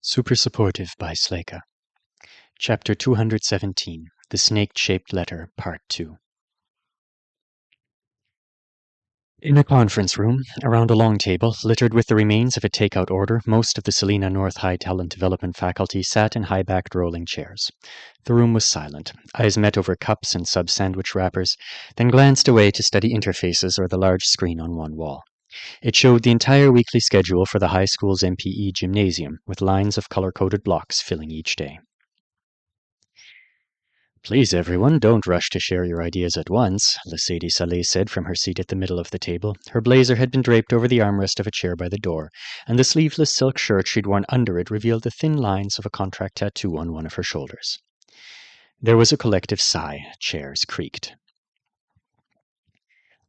Super Supportive by Sleyca. Chapter 217, The Snake-Shaped Letter, Part 2. In a conference room, around a long table, littered with the remains of a takeout order, most of the Salina North High Talent Development faculty sat in high-backed rolling chairs. The room was silent. Eyes met over cups and sub-sandwich wrappers, then glanced away to study interfaces or the large screen on one wall. It showed the entire weekly schedule for the high school's MPE gymnasium, with lines of color-coded blocks filling each day. Please, everyone, don't rush to share your ideas at once, Lady Saleh said from her seat at the middle of the table. Her blazer had been draped over the armrest of a chair by the door, and the sleeveless silk shirt she'd worn under it revealed the thin lines of a contract tattoo on one of her shoulders. There was a collective sigh. Chairs creaked.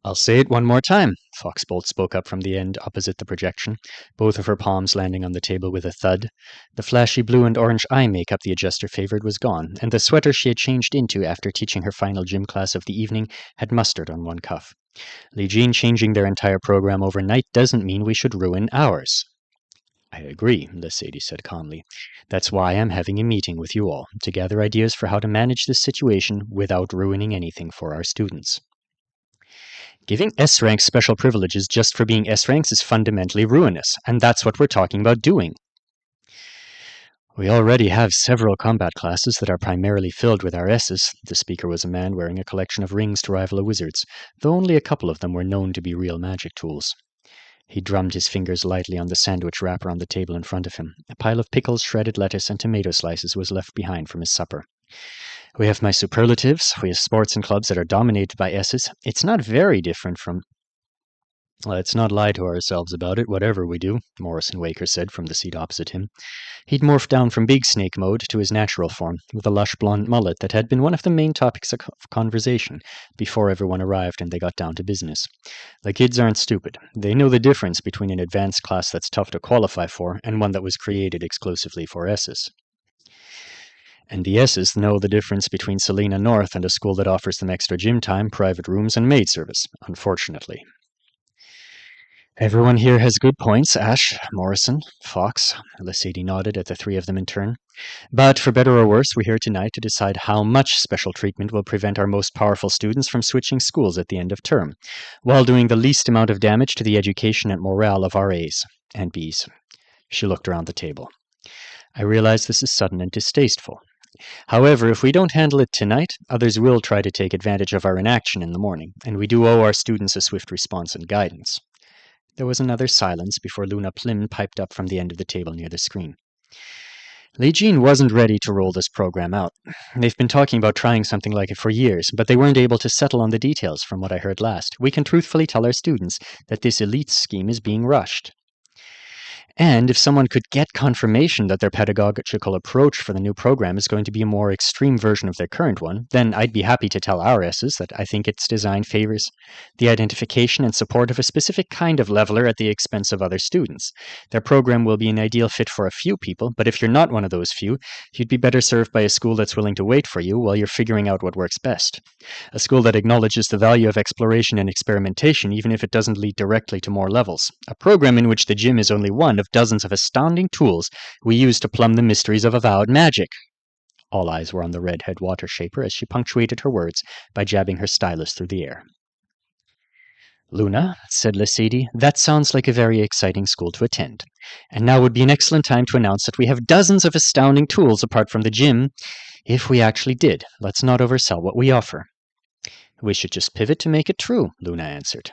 I'll say it one more time, Foxbolt spoke up from the end opposite the projection, both of her palms landing on the table with a thud. The flashy blue and orange eye makeup the adjuster favored was gone, and the sweater she had changed into after teaching her final gym class of the evening had mustard on one cuff. Li Jean changing their entire program overnight doesn't mean we should ruin ours. I agree, Lesady said calmly. That's why I'm having a meeting with you all, to gather ideas for how to manage this situation without ruining anything for our students. Giving S-ranks special privileges just for being S-ranks is fundamentally ruinous, and that's what we're talking about doing. We already have several combat classes that are primarily filled with our S's. The speaker was a man wearing a collection of rings to rival a wizard's, though only a couple of them were known to be real magic tools. He drummed his fingers lightly on the sandwich wrapper on the table in front of him. A pile of pickles, shredded lettuce, and tomato slices was left behind from his supper. We have my superlatives. We have sports and clubs that are dominated by S's. It's not very different from... Let's not lie to ourselves about it, whatever we do, Morrison Waker said from the seat opposite him. He'd morphed down from big snake mode to his natural form, with a lush blonde mullet that had been one of the main topics of conversation before everyone arrived and they got down to business. The kids aren't stupid. They know the difference between an advanced class that's tough to qualify for and one that was created exclusively for S's. And the S's know the difference between Salina North and a school that offers them extra gym time, private rooms, and maid service, unfortunately. Everyone here has good points, Ash, Morrison, Fox. Lesady nodded at the three of them in turn. But for better or worse, we're here tonight to decide how much special treatment will prevent our most powerful students from switching schools at the end of term, while doing the least amount of damage to the education and morale of our A's and B's. She looked around the table. I realize this is sudden and distasteful. However, if we don't handle it tonight, others will try to take advantage of our inaction in the morning, and we do owe our students a swift response and guidance. There was another silence before Luna Plym piped up from the end of the table near the screen. Li Jean wasn't ready to roll this program out. They've been talking about trying something like it for years, but they weren't able to settle on the details from what I heard last. We can truthfully tell our students that this elite scheme is being rushed. And if someone could get confirmation that their pedagogical approach for the new program is going to be a more extreme version of their current one, then I'd be happy to tell our S's that I think its design favors the identification and support of a specific kind of leveler at the expense of other students. Their program will be an ideal fit for a few people, but if you're not one of those few, you'd be better served by a school that's willing to wait for you while you're figuring out what works best. A school that acknowledges the value of exploration and experimentation, even if it doesn't lead directly to more levels. A program in which the gym is only one of dozens of astounding tools we use to plumb the mysteries of avowed magic. All eyes were on the redhead water shaper as she punctuated her words by jabbing her stylus through the air. Luna, said Lesady, that sounds like a very exciting school to attend. And now would be an excellent time to announce that we have dozens of astounding tools apart from the gym. If we actually did, let's not oversell what we offer. We should just pivot to make it true, Luna answered.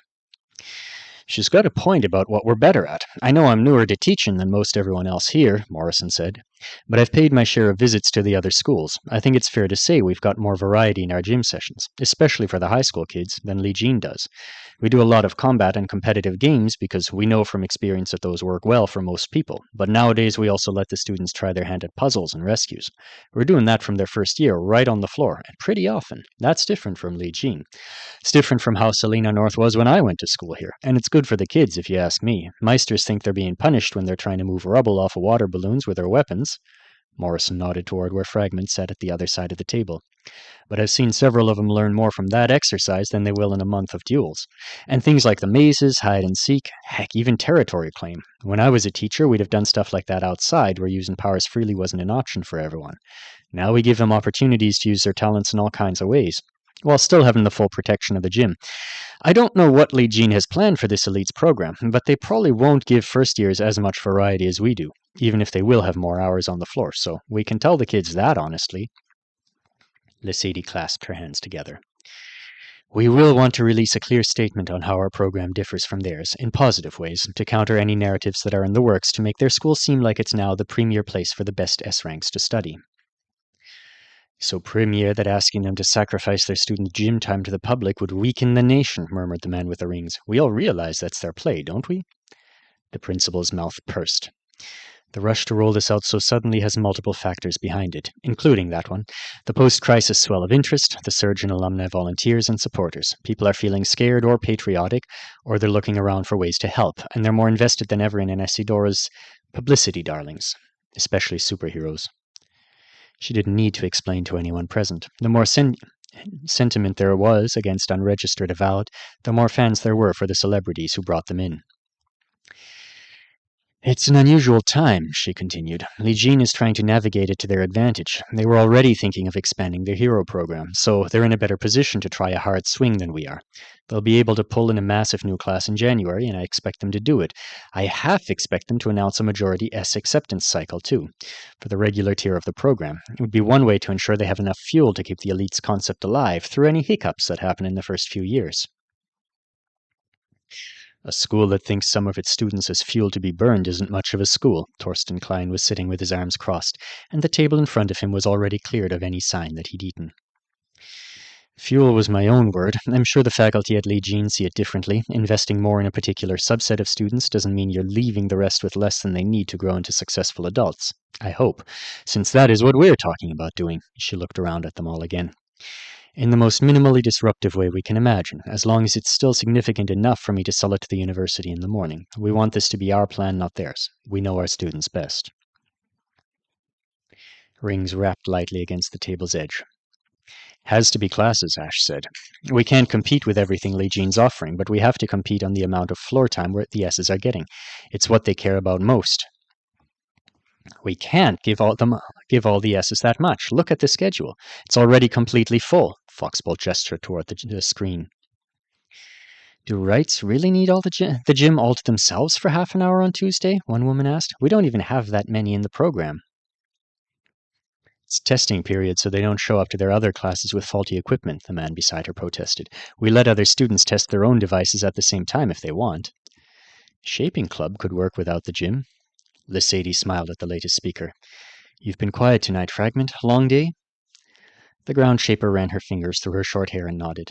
She's got a point about what we're better at. I know I'm newer to teaching than most everyone else here, Morrison said, but I've paid my share of visits to the other schools. I think it's fair to say we've got more variety in our gym sessions, especially for the high school kids, than Li Jean does. We do a lot of combat and competitive games because we know from experience that those work well for most people, but nowadays we also let the students try their hand at puzzles and rescues. We're doing that from their first year, right on the floor, and pretty often. That's different from Li Jean. It's different from how Salina North was when I went to school here, and it's good for the kids if you ask me. Meisters think they're being punished when they're trying to move rubble off of water balloons with their weapons. Morrison nodded toward where Fragment sat at the other side of the table. But I've seen several of them learn more from that exercise than they will in a month of duels. And things like the mazes, hide and seek, heck, even territory claim. When I was a teacher, we'd have done stuff like that outside, where using powers freely wasn't an option for everyone. Now we give them opportunities to use their talents in all kinds of ways, while still having the full protection of the gym. I don't know what Li Jin has planned for this elite's program, but they probably won't give first years as much variety as we do, even if they will have more hours on the floor, so we can tell the kids that honestly. Lesady clasped her hands together. We will want to release a clear statement on how our program differs from theirs, in positive ways, to counter any narratives that are in the works to make their school seem like it's now the premier place for the best S ranks to study. So premier that asking them to sacrifice their student gym time to the public would weaken the nation, murmured the man with the rings. We all realize that's their play, don't we? The principal's mouth pursed. The rush to roll this out so suddenly has multiple factors behind it, including that one. The post-crisis swell of interest, the surge in alumni volunteers and supporters. People are feeling scared or patriotic, or they're looking around for ways to help, and they're more invested than ever in Anesidora's publicity darlings, especially superheroes. She didn't need to explain to anyone present. The more sentiment there was against unregistered avowed, the more fans there were for the celebrities who brought them in. It's an unusual time, she continued. Li Jin is trying to navigate it to their advantage. They were already thinking of expanding their hero program, so they're in a better position to try a hard swing than we are. They'll be able to pull in a massive new class in January, and I expect them to do it. I half expect them to announce a majority S acceptance cycle, too, for the regular tier of the program. It would be one way to ensure they have enough fuel to keep the elite's concept alive through any hiccups that happen in the first few years. A school that thinks some of its students as fuel to be burned isn't much of a school. Torsten Klein was sitting with his arms crossed, and the table in front of him was already cleared of any sign that he'd eaten. Fuel was my own word. I'm sure the faculty at Li Jin see it differently. Investing more in a particular subset of students doesn't mean you're leaving the rest with less than they need to grow into successful adults. I hope, since that is what we're talking about doing. She looked around at them all again. In the most minimally disruptive way we can imagine, as long as it's still significant enough for me to sell it to the university in the morning. We want this to be our plan, not theirs. We know our students best. Rings rapped lightly against the table's edge. Has to be classes, Ash said. We can't compete with everything Li Jin's offering, but we have to compete on the amount of floor time where the S's are getting. It's what they care about most. We can't give all the S's that much. Look at the schedule. It's already completely full. Foxbolt gestured toward the screen. Do Wrights really need all the gym all to themselves for half an hour on Tuesday? One woman asked. We don't even have that many in the program. It's testing period, so they don't show up to their other classes with faulty equipment, the man beside her protested. We let other students test their own devices at the same time if they want. Shaping Club could work without the gym. Lesady smiled at the latest speaker. You've been quiet tonight, Fragment. Long day? The ground shaper ran her fingers through her short hair and nodded.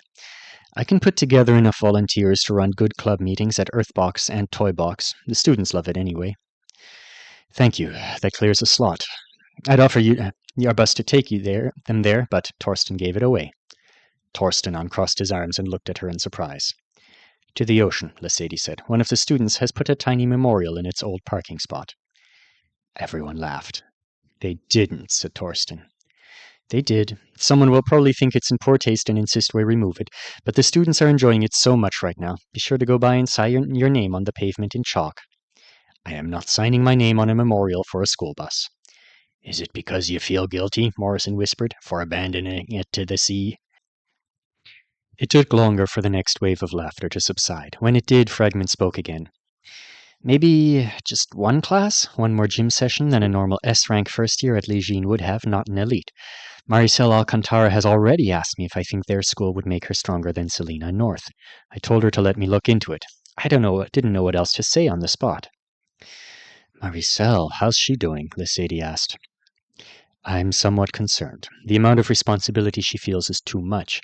I can put together enough volunteers to run good club meetings at Earthbox and Toybox. The students love it anyway. Thank you. That clears a slot. I'd offer you our bus to take them there, but Torsten gave it away. Torsten uncrossed his arms and looked at her in surprise. To the ocean, Lesady said. One of the students has put a tiny memorial in its old parking spot. Everyone laughed. They didn't, said Torsten. They did. Someone will probably think it's in poor taste and insist we remove it, but the students are enjoying it so much right now. Be sure to go by and sign your name on the pavement in chalk. I am not signing my name on a memorial for a school bus. Is it because you feel guilty, Morrison whispered, for abandoning it to the sea? It took longer for the next wave of laughter to subside. When it did, Fragment spoke again. Maybe just one class, one more gym session than a normal S-rank first year at Li Jin would have, not an elite. Maricel Alcantara has already asked me if I think their school would make her stronger than Selena North. I told her to let me look into it. Didn't know what else to say on the spot. Maricel, how's she doing? Lesady asked. I'm somewhat concerned. The amount of responsibility she feels is too much,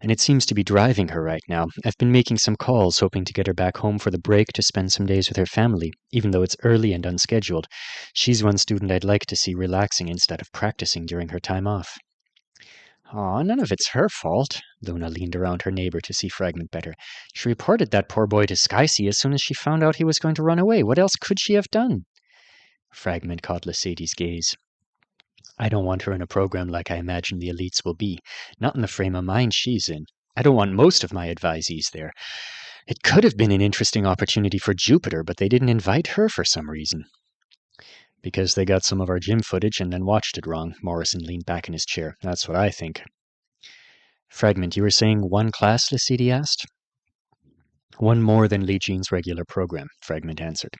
and it seems to be driving her right now. I've been making some calls, hoping to get her back home for the break to spend some days with her family, even though it's early and unscheduled. She's one student I'd like to see relaxing instead of practicing during her time off. Aw, none of it's her fault. Luna leaned around her neighbor to see Fragment better. She reported that poor boy to Skysea as soon as she found out he was going to run away. What else could she have done? Fragment caught Lesady's gaze. I don't want her in a program like I imagine the elites will be, not in the frame of mind she's in. I don't want most of my advisees there. It could have been an interesting opportunity for Jupiter, but they didn't invite her for some reason. Because they got some of our gym footage and then watched it wrong. Morrison leaned back in his chair. That's what I think. Fragment, you were saying one class, Lasidi asked? One more than Li Jin's regular program, Fragment answered.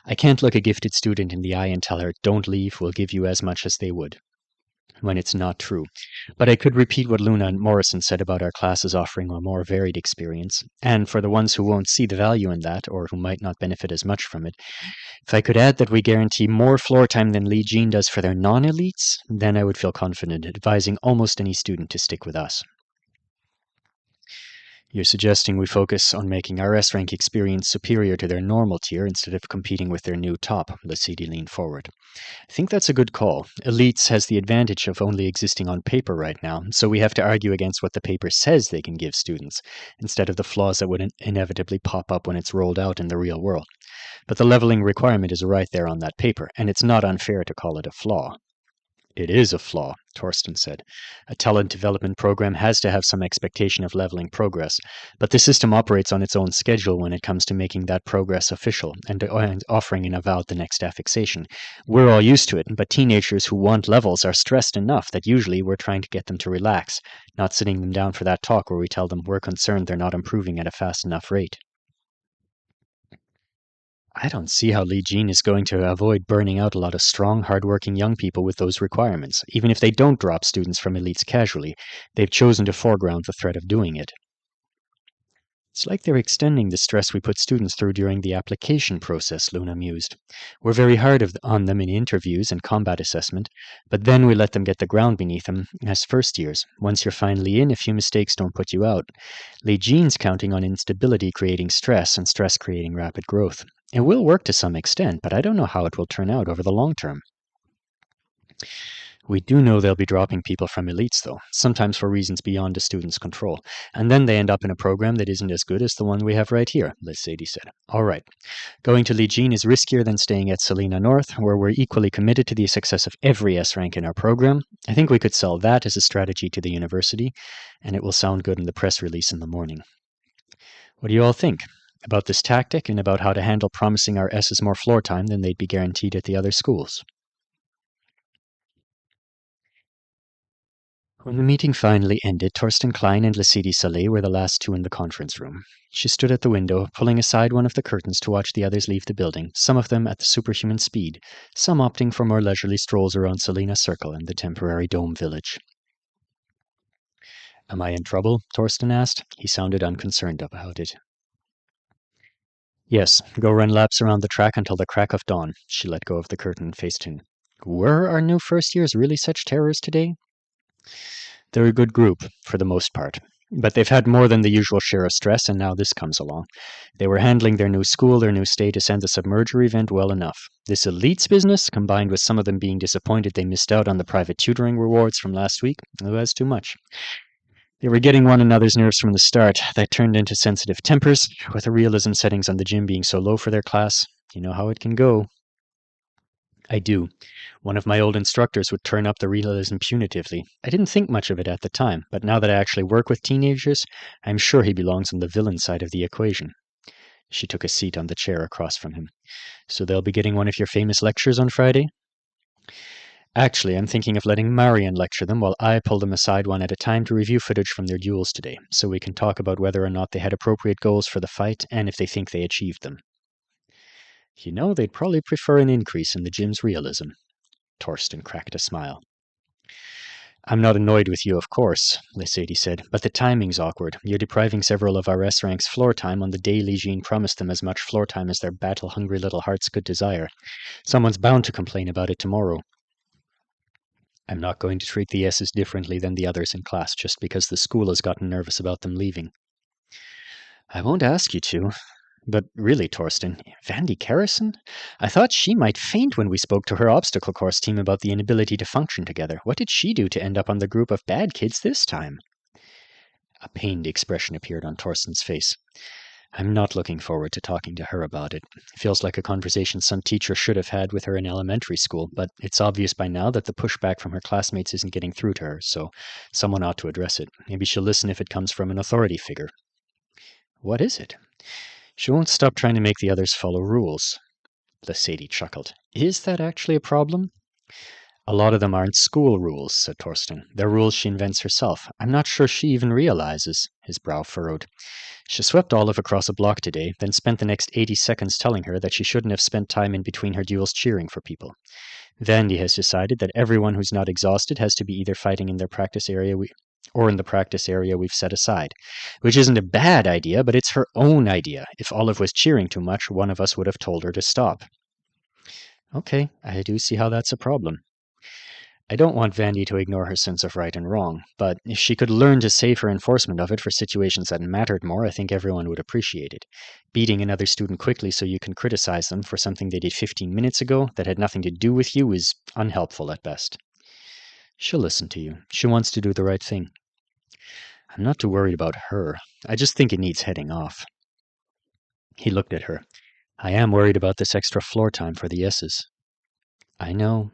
I can't look a gifted student in the eye and tell her, don't leave, we'll give you as much as they would, when it's not true. But I could repeat what Luna and Morrison said about our classes offering a more varied experience, and for the ones who won't see the value in that, or who might not benefit as much from it, if I could add that we guarantee more floor time than Li Jin does for their non-elites, then I would feel confident advising almost any student to stick with us. You're suggesting we focus on making our S-rank experience superior to their normal tier instead of competing with their new top, Lasidi leaned forward. I think that's a good call. Elites has the advantage of only existing on paper right now, so we have to argue against what the paper says they can give students, instead of the flaws that would inevitably pop up when it's rolled out in the real world. But the leveling requirement is right there on that paper, and it's not unfair to call it a flaw. It is a flaw, Torsten said. A talent development program has to have some expectation of leveling progress, but the system operates on its own schedule when it comes to making that progress official and offering an avowed the next affixation. We're all used to it, but teenagers who want levels are stressed enough that usually we're trying to get them to relax, not sitting them down for that talk where we tell them we're concerned they're not improving at a fast enough rate. I don't see how Li Jin is going to avoid burning out a lot of strong, hardworking young people with those requirements. Even if they don't drop students from elites casually, they've chosen to foreground the threat of doing it. It's like they're extending the stress we put students through during the application process, Luna mused. We're very hard on them in interviews and combat assessment, but then we let them get the ground beneath them as first years. Once you're finally in, a few mistakes don't put you out. Li Jin's counting on instability creating stress and stress creating rapid growth. It will work to some extent, but I don't know how it will turn out over the long term. We do know they'll be dropping people from elites, though, sometimes for reasons beyond a student's control, and then they end up in a program that isn't as good as the one we have right here, Sadie said. All right, going to Li Jin is riskier than staying at Selena North, where we're equally committed to the success of every S rank in our program. I think we could sell that as a strategy to the university, and it will sound good in the press release in the morning. What do you all think about this tactic and about how to handle promising our S's more floor time than they'd be guaranteed at the other schools? When the meeting finally ended, Torsten Klein and Lasidi Saleh were the last two in the conference room. She stood at the window, pulling aside one of the curtains to watch the others leave the building, some of them at the superhuman speed, some opting for more leisurely strolls around Selena Circle and the temporary dome village. Am I in trouble? Torsten asked. He sounded unconcerned about it. Yes, go run laps around the track until the crack of dawn. She let go of the curtain and faced him. Were our new first years really such terrors today? They're a good group, for the most part. But they've had more than the usual share of stress, and now this comes along. They were handling their new school, their new status, and the submerger event well enough. This elites business, combined with some of them being disappointed they missed out on the private tutoring rewards from last week, that's too much. They were getting one another's nerves from the start. That turned into sensitive tempers, with the realism settings on the gym being so low for their class. You know how it can go. I do. One of my old instructors would turn up the realism punitively. I didn't think much of it at the time, but now that I actually work with teenagers, I'm sure he belongs on the villain side of the equation. She took a seat on the chair across from him. So they'll be getting one of your famous lectures on Friday? Actually, I'm thinking of letting Marion lecture them while I pull them aside one at a time to review footage from their duels today, so we can talk about whether or not they had appropriate goals for the fight and if they think they achieved them. You know, they'd probably prefer an increase in the gym's realism. Torsten cracked a smile. I'm not annoyed with you, of course, Lasady said, but the timing's awkward. You're depriving several of our S-ranks floor time on the day Li Jin promised them as much floor time as their battle-hungry little hearts could desire. Someone's bound to complain about it tomorrow. I'm not going to treat the S's differently than the others in class just because the school has gotten nervous about them leaving. I won't ask you to. But really, Torsten, Vandy Kerrison? I thought she might faint when we spoke to her obstacle course team about the inability to function together. What did she do to end up on the group of bad kids this time? A pained expression appeared on Torsten's face. I'm not looking forward to talking to her about it. It feels like a conversation some teacher should have had with her in elementary school, but it's obvious by now that the pushback from her classmates isn't getting through to her, so someone ought to address it. Maybe she'll listen if it comes from an authority figure. What is it? She won't stop trying to make the others follow rules. Lesady chuckled. Is that actually a problem? A lot of them aren't school rules, said Torsten. They're rules she invents herself. I'm not sure she even realizes. His brow furrowed. She swept Olive across a block today, then spent the next 80 seconds telling her that she shouldn't have spent time in between her duels cheering for people. Vandy has decided that everyone who's not exhausted has to be either fighting in their practice area or in the practice area we've set aside. Which isn't a bad idea, but it's her own idea. If Olive was cheering too much, one of us would have told her to stop. Okay, I do see how that's a problem. I don't want Vandy to ignore her sense of right and wrong, but if she could learn to save her enforcement of it for situations that mattered more, I think everyone would appreciate it. Beating another student quickly so you can criticize them for something they did 15 minutes ago that had nothing to do with you is unhelpful at best. She'll listen to you. She wants to do the right thing. I'm not too worried about her. I just think it needs heading off. He looked at her. I am worried about this extra floor time for the S's. I know.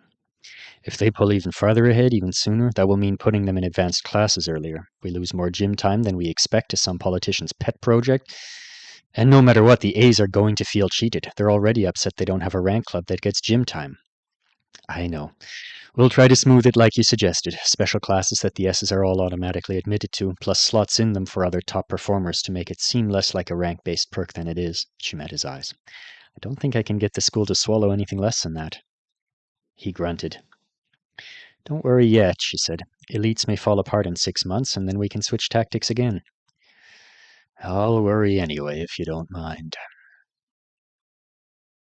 If they pull even farther ahead, even sooner, that will mean putting them in advanced classes earlier. We lose more gym time than we expect to some politician's pet project. And no matter what, the A's are going to feel cheated. They're already upset they don't have a rank club that gets gym time. I know. We'll try to smooth it like you suggested. Special classes that the S's are all automatically admitted to, plus slots in them for other top performers to make it seem less like a rank-based perk than it is. She met his eyes. I don't think I can get the school to swallow anything less than that. He grunted. Don't worry yet, she said. Elites may fall apart in 6 months, and then we can switch tactics again. I'll worry anyway, if you don't mind.